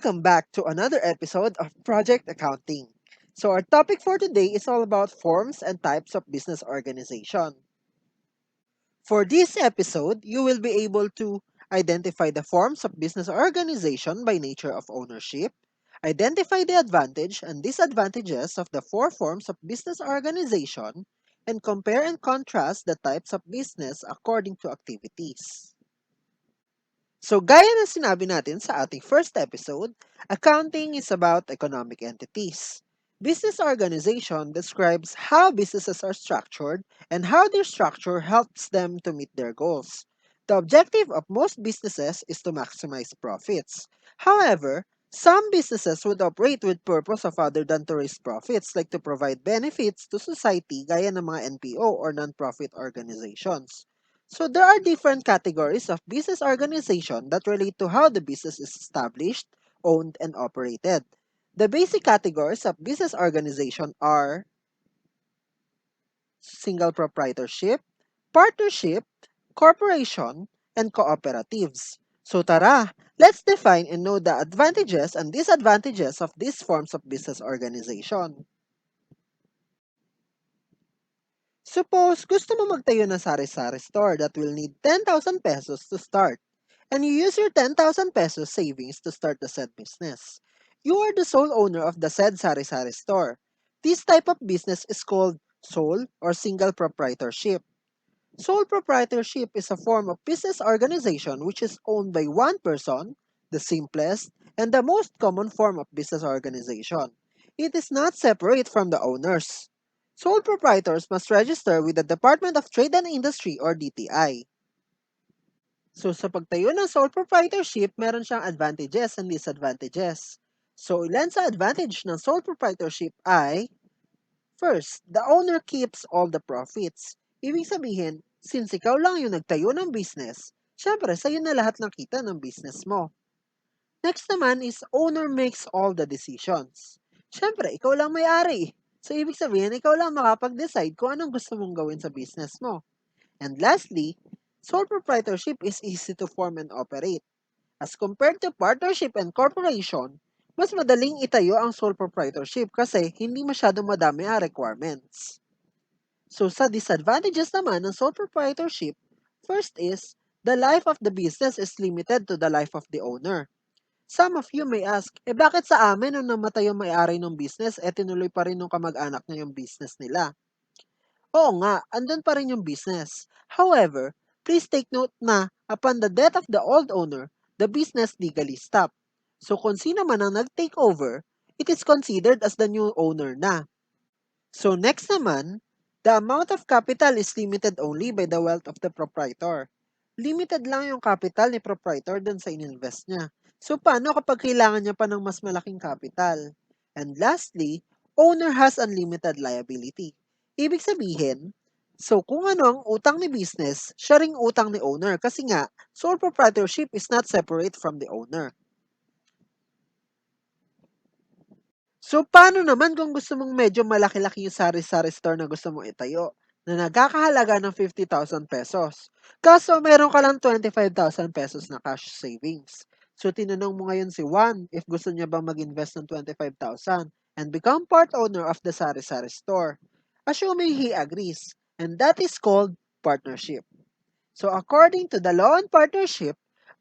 Welcome back to another episode of Project Accounting. So, our topic for today is all about forms and types of business organization. For this episode, you will be able to identify the forms of business organization by nature of ownership, identify the advantage and disadvantages of the four forms of business organization, and compare and contrast the types of business according to activities. So gaya ng sinabi natin sa ating first episode, accounting is about economic entities. Business organization describes how businesses are structured and how their structure helps them to meet their goals. The objective of most businesses is to maximize profits. However, some businesses would operate with purpose of other than to raise profits, like to provide benefits to society gaya ng mga NPO or non-profit organizations. So there are different categories of business organization that relate to how the business is established, owned, and operated. The basic categories of business organization are single proprietorship, partnership, corporation, and cooperatives. So tara, let's define and know the advantages and disadvantages of these forms of business organization. Suppose gusto mo magtayo ng sari-sari store that will need 10,000 pesos to start, and you use your 10,000 pesos savings to start the said business. You are the sole owner of the said sari-sari store. This type of business is called sole or single proprietorship. Sole proprietorship is a form of business organization which is owned by one person, the simplest and the most common form of business organization. It is not separate from the owners. Sole proprietors must register with the Department of Trade and Industry or DTI. So sa pagtayo ng sole proprietorship, meron siyang advantages and disadvantages. So ilan sa advantage ng sole proprietorship ay, first, the owner keeps all the profits. Ibig sabihin, since ikaw lang yung nagtayo ng business, syempre sa'yo na lahat ng kita ng business mo. Next naman is owner makes all the decisions. Syempre, ikaw lang may-ari. So ibig sabihin, ikaw lang makapag-decide kung anong gusto mong gawin sa business mo. And lastly, sole proprietorship is easy to form and operate. As compared to partnership and corporation, mas madaling itayo ang sole proprietorship kasi hindi masyadong madami ang requirements. So sa disadvantages naman ng sole proprietorship, first is, the life of the business is limited to the life of the owner. Some of you may ask, bakit sa amin nung namatay yung may-ari ng business, tinuloy pa rin ng kamag-anak niya yung business nila? Oo nga, andun pa rin yung business. However, please take note na upon the death of the old owner, the business legally stopped. So kung sino man ang nag-take over, it is considered as the new owner na. So next naman, the amount of capital is limited only by the wealth of the proprietor. Limited lang yung capital ni proprietor dun sa ininvest niya. So paano kapag kailangan niya pa ng mas malaking capital? And lastly, owner has unlimited liability. Ibig sabihin, so kung ano ang utang ni business, siya ring utang ni owner kasi nga, sole proprietorship is not separate from the owner. So, paano naman kung gusto mong medyo malaki-laki yung sari-sari store na gusto mong itayo na nagkakahalaga ng 50,000 pesos? Kaso, meron ka lang 25,000 pesos na cash savings. So, tinanong mo ngayon si Juan if gusto niya bang mag-invest ng 25,000 and become part owner of the sari-sari store. Assuming he agrees, and that is called partnership. So, according to the law on partnership,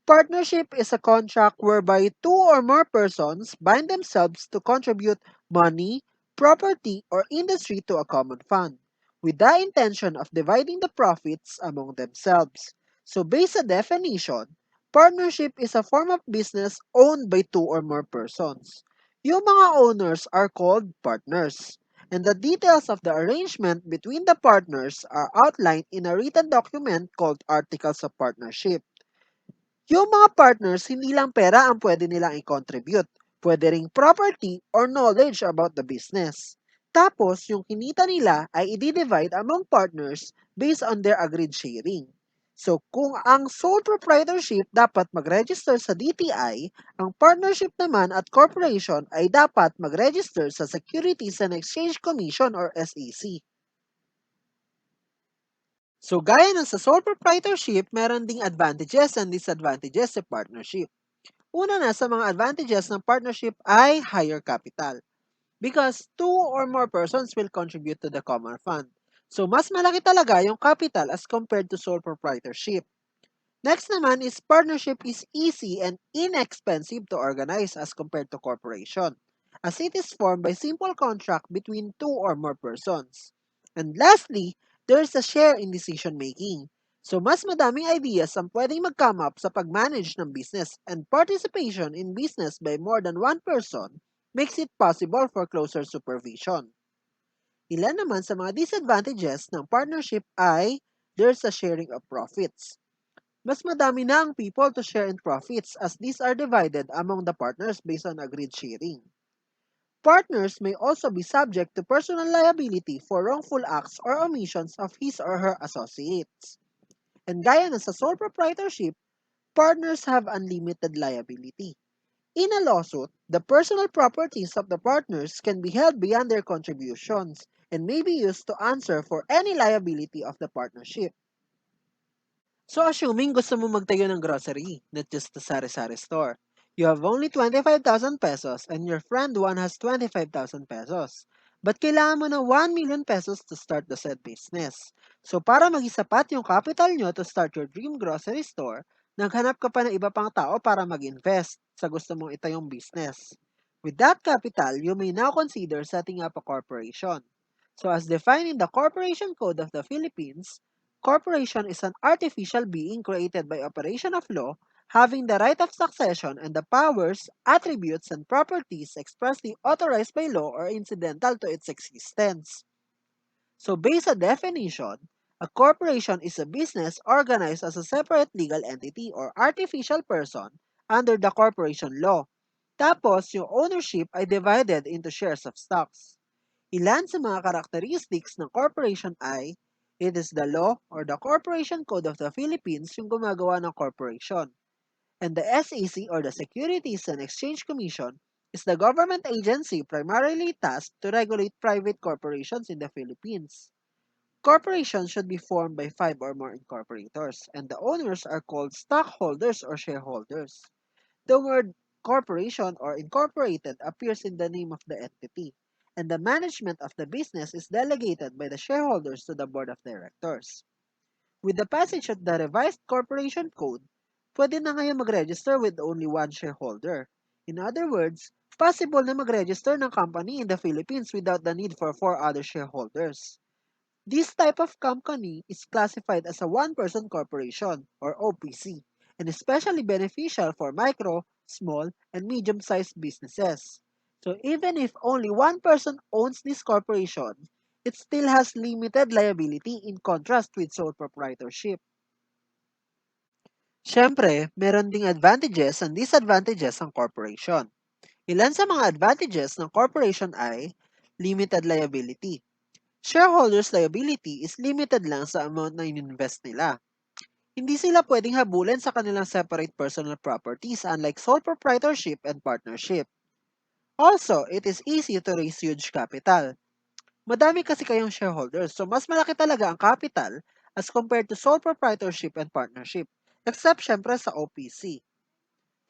partnership is a contract whereby two or more persons bind themselves to contribute money, property, or industry to a common fund, with the intention of dividing the profits among themselves. So, based on definition, partnership is a form of business owned by two or more persons. Yung mga owners are called partners, and the details of the arrangement between the partners are outlined in a written document called Articles of Partnership. Yung mga partners, hindi lang pera ang pwede nilang i-contribute. Pwede ring property or knowledge about the business. Tapos, yung kinita nila ay i-divide among partners based on their agreed sharing. So, kung ang sole proprietorship dapat mag-register sa DTI, ang partnership naman at corporation ay dapat mag-register sa Securities and Exchange Commission or SEC. So, gaya ng sa sole proprietorship, meron ding advantages and disadvantages sa partnership. Una na sa mga advantages ng partnership ay higher capital because two or more persons will contribute to the common fund. So mas malaki talaga yung capital as compared to sole proprietorship. Next naman is partnership is easy and inexpensive to organize as compared to corporation, as it is formed by simple contract between two or more persons. And lastly, there is a share in decision making. So mas madaming ideas ang pwedeng mag-come up sa pag-manage ng business, and participation in business by more than one person makes it possible for closer supervision. Ilan naman sa mga disadvantages ng partnership ay there's a sharing of profits. Mas madami na ang people to share in profits as these are divided among the partners based on agreed sharing. Partners may also be subject to personal liability for wrongful acts or omissions of his or her associates. And gaya na sa sole proprietorship, partners have unlimited liability. In a lawsuit, the personal properties of the partners can be held beyond their contributions and may be used to answer for any liability of the partnership. So assuming gusto mo magtayo ng grocery, not just a sari-sari store, you have only 25,000 pesos and your friend one has 25,000 pesos. But kailangan mo ng 1 million pesos to start the said business. So para maging sapat yung capital nyo to start your dream grocery store, naghanap ka pa ng iba pang tao para mag-invest sa gusto mong itayong business. With that capital, you may now consider setting up a corporation. So as defined in the Corporation Code of the Philippines, corporation is an artificial being created by operation of law, having the right of succession and the powers, attributes, and properties expressly authorized by law or incidental to its existence. So, based on definition, a corporation is a business organized as a separate legal entity or artificial person under the corporation law. Tapos, yung ownership ay divided into shares of stocks. Ilan sa mga characteristics ng corporation ay, it is the law or the Corporation Code of the Philippines yung gumagawa ng corporation. And the SEC or the Securities and Exchange Commission is the government agency primarily tasked to regulate private corporations in the Philippines. Corporations should be formed by 5 or more incorporators, and the owners are called stockholders or shareholders. The word corporation or incorporated appears in the name of the entity, and the management of the business is delegated by the shareholders to the board of directors. With the passage of the revised corporation code, pwede na ngayon mag-register with only one shareholder. In other words, possible na mag-register ng company in the Philippines without the need for 4 other shareholders. This type of company is classified as a one-person corporation or OPC and especially beneficial for micro, small, and medium-sized businesses. So even if only one person owns this corporation, it still has limited liability in contrast with sole proprietorship. Siyempre, meron ding advantages and disadvantages ng corporation. Ilan sa mga advantages ng corporation ay limited liability. Shareholders' liability is limited lang sa amount na ininvest nila. Hindi sila pwedeng habulin sa kanilang separate personal properties unlike sole proprietorship and partnership. Also, it is easy to raise huge capital. Madami kasi kayong shareholders, so mas malaki talaga ang capital as compared to sole proprietorship and partnership, except syempre sa OPC.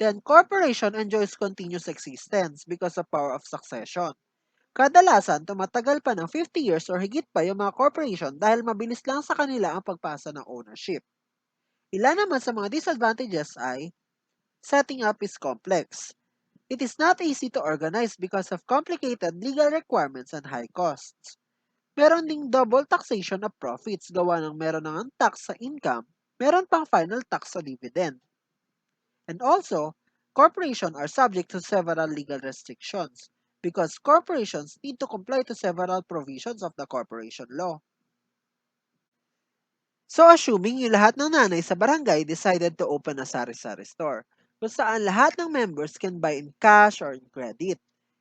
Then, corporation enjoys continuous existence because of power of succession. Kadalasan, tumatagal pa ng 50 years or higit pa yung mga corporation dahil mabilis lang sa kanila ang pagpasa ng ownership. Ilan naman sa mga disadvantages ay, setting up is complex. It is not easy to organize because of complicated legal requirements and high costs. Meron ding double taxation of profits gawa ng meron ng tax sa income, meron pang final tax sa dividend. And also, corporations are subject to several legal restrictions because corporations need to comply to several provisions of the corporation law. So assuming yung lahat ng nanay sa barangay decided to open a sari-sari store, kung saan lahat ng members can buy in cash or in credit.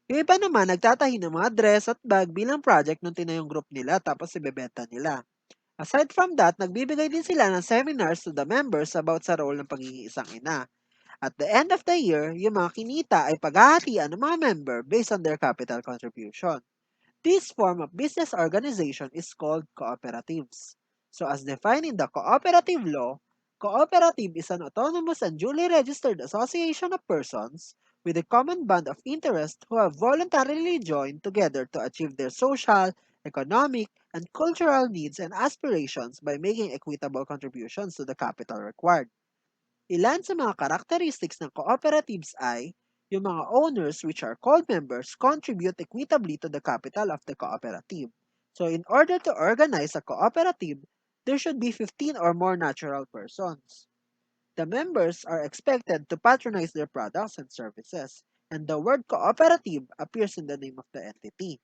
Yung iba naman nagtatahi ng mga dress at bag bilang project nung tinayong group nila tapos ibebenta nila. Aside from that, nagbibigay din sila ng seminars to the members about sa role ng pagiging isang ina. At the end of the year, yung mga kinita ay paghahatian ng mga member based on their capital contribution. This form of business organization is called cooperatives. So as defined in the cooperative law, Cooperative is an autonomous and duly registered association of persons with a common bond of interest who have voluntarily joined together to achieve their social, economic, and cultural needs and aspirations by making equitable contributions to the capital required. Ilan sa mga characteristics ng cooperatives ay yung mga owners which are called members contribute equitably to the capital of the cooperative. So in order to organize a cooperative, there should be 15 or more natural persons. The members are expected to patronize their products and services, and the word cooperative appears in the name of the entity.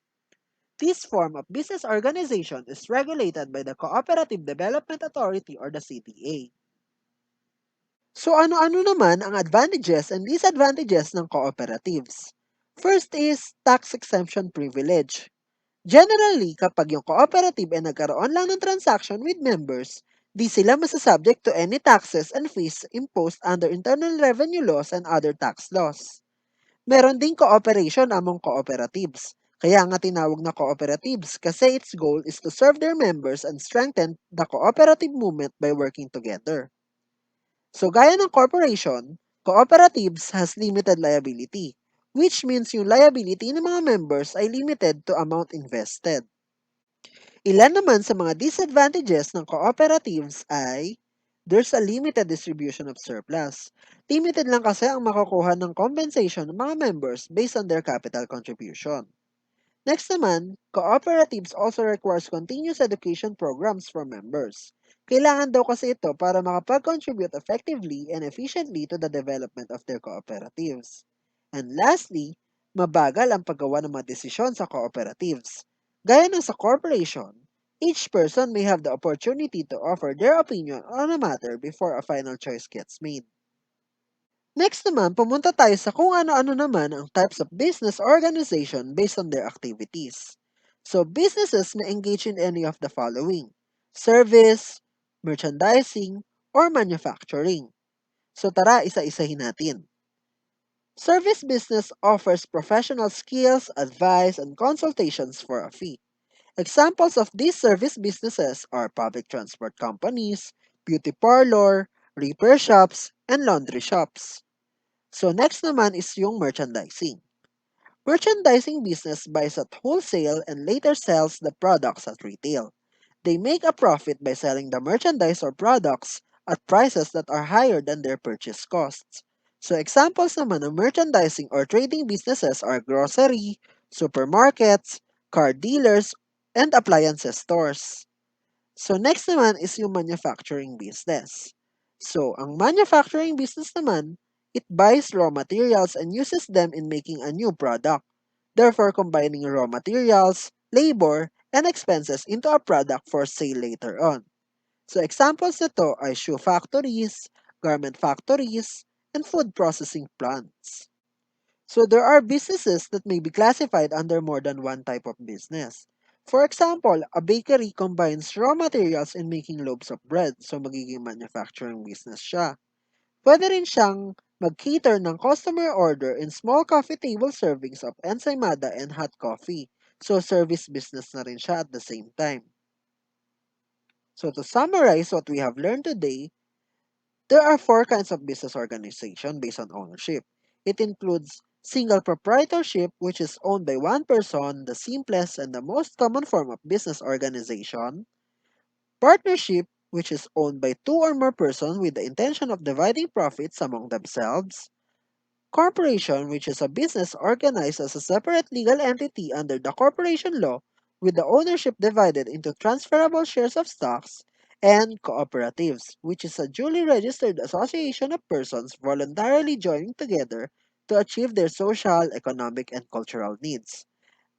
This form of business organization is regulated by the Cooperative Development Authority or the CDA. So ano-ano naman ang advantages and disadvantages ng cooperatives? First is tax exemption privilege. Generally, kapag yung cooperative ay nagkaroon lang ng transaction with members, di sila masasubject to any taxes and fees imposed under internal revenue laws and other tax laws. Meron ding cooperation among cooperatives. Kaya nga tinawag na cooperatives kasi its goal is to serve their members and strengthen the cooperative movement by working together. So gaya ng corporation, cooperatives has limited liability, which means yung liability ng mga members ay limited to amount invested. Ilan naman sa mga disadvantages ng cooperatives ay there's a limited distribution of surplus. Limited lang kasi ang makukuha ng compensation ng mga members based on their capital contribution. Next naman, cooperatives also requires continuous education programs for members. Kailangan daw kasi ito para makapag-contribute effectively and efficiently to the development of their cooperatives. And lastly, mabagal ang paggawa ng mga desisyon sa cooperatives. Gaya ng sa corporation, each person may have the opportunity to offer their opinion on a matter before a final choice gets made. Next naman, pumunta tayo sa kung ano-ano naman ang types of business organization based on their activities. So, businesses may engage in any of the following: service, merchandising, or manufacturing. So, tara, isa-isahin natin. Service business offers professional skills, advice, and consultations for a fee. Examples of these service businesses are public transport companies, beauty parlor, repair shops, and laundry shops. So next naman is yung merchandising. Merchandising business buys at wholesale and later sells the products at retail. They make a profit by selling the merchandise or products at prices that are higher than their purchase costs. So examples naman of merchandising or trading businesses are grocery, supermarkets, car dealers, and appliances stores. So next naman is yung manufacturing business. So ang manufacturing business naman, it buys raw materials and uses them in making a new product, therefore combining raw materials, labor, and expenses into a product for sale later on. So examples nito ay shoe factories, garment factories, and food processing plants. So there are businesses that may be classified under more than one type of business. For example, a bakery combines raw materials in making loaves of bread, so magiging manufacturing business siya. Pwede rin siyang mag-cater ng customer order in small coffee table servings of ensaymada and hot coffee. So service business na rin siya at the same time. So to summarize what we have learned today, there are four kinds of business organization based on ownership. It includes single proprietorship, which is owned by one person, the simplest and the most common form of business organization. Partnership, which is owned by two or more persons with the intention of dividing profits among themselves. Corporation, which is a business organized as a separate legal entity under the corporation law with the ownership divided into transferable shares of stocks. And cooperatives, which is a duly registered association of persons voluntarily joining together to achieve their social, economic, and cultural needs.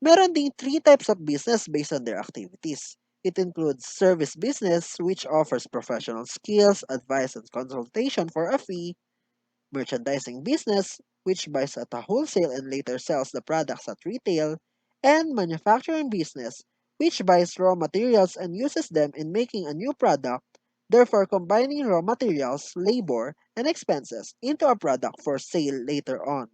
Meron ding three types of business based on their activities. It includes service business, which offers professional skills, advice, and consultation for a fee. Merchandising business, which buys at a wholesale and later sells the products at retail. And manufacturing business, which buys raw materials and uses them in making a new product, therefore combining raw materials, labor, and expenses into a product for sale later on.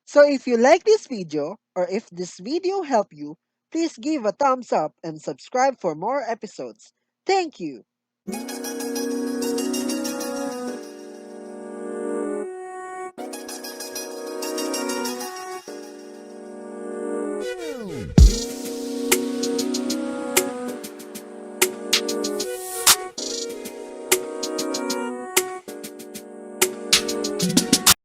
So if you like this video, or if this video helped you, please give a thumbs up and subscribe for more episodes. Thank you!